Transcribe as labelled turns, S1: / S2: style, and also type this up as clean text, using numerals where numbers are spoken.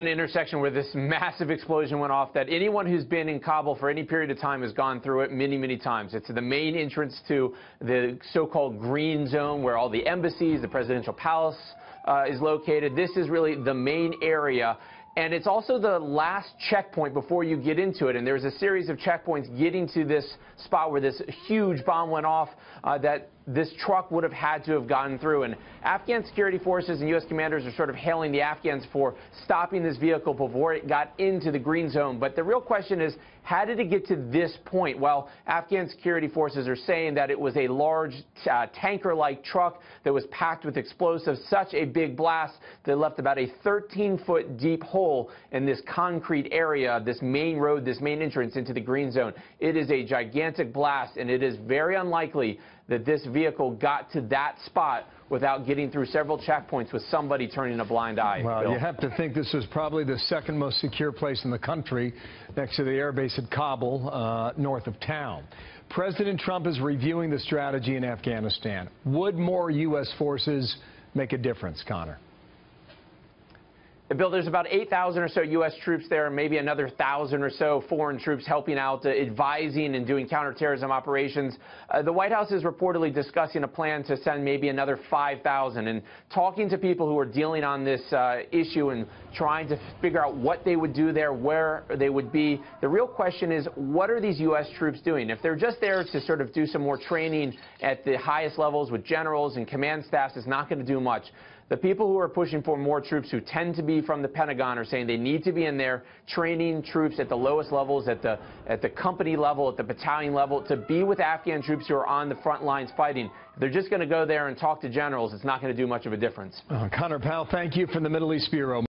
S1: An intersection where this massive explosion went off that anyone who's been in Kabul for any period of time has gone through it many, many times. It's the main entrance to the so-called green zone where all the embassies, the presidential palace is located. This is really the main area. And it's also the last checkpoint before you get into it. And there's a series of checkpoints getting to this spot where this huge bomb went off that this truck would have had to have gotten through. And Afghan security forces and U.S. commanders are sort of hailing the Afghans for stopping this vehicle before it got into the green zone. But the real question is, how did it get to this point? Well, Afghan security forces are saying that it was a large tanker-like truck that was packed with explosives, such a big blast that left about a 13-foot deep hole in this concrete area, this main road, this main entrance into the green zone. It is a gigantic blast, and it is very unlikely that this vehicle got to that spot without getting through several checkpoints with somebody turning a blind eye.
S2: Well,
S1: Bill.
S2: You have to think this was probably the second most secure place in the country, next to the air base at Kabul, north of town. President Trump is reviewing the strategy in Afghanistan. Would more U.S. forces make a difference, Connor?
S1: Bill, there's about 8,000 or so U.S. troops there, maybe another 1,000 or so foreign troops helping out, advising and doing counterterrorism operations. The White House is reportedly discussing a plan to send maybe another 5,000. And talking to people who are dealing on this issue and trying to figure out what they would do there, where they would be, the real question is, what are these U.S. troops doing? If they're just there to sort of do some more training at the highest levels with generals and command staffs, it's not going to do much. The people who are pushing for more troops, who tend to be from the Pentagon, are saying they need to be in there training troops at the lowest levels, at the company level, at the battalion level, to be with Afghan troops who are on the front lines fighting. If they're just going to go there and talk to generals, it's not going to do much of a difference.
S2: Connor Powell, thank you from the Middle East Bureau.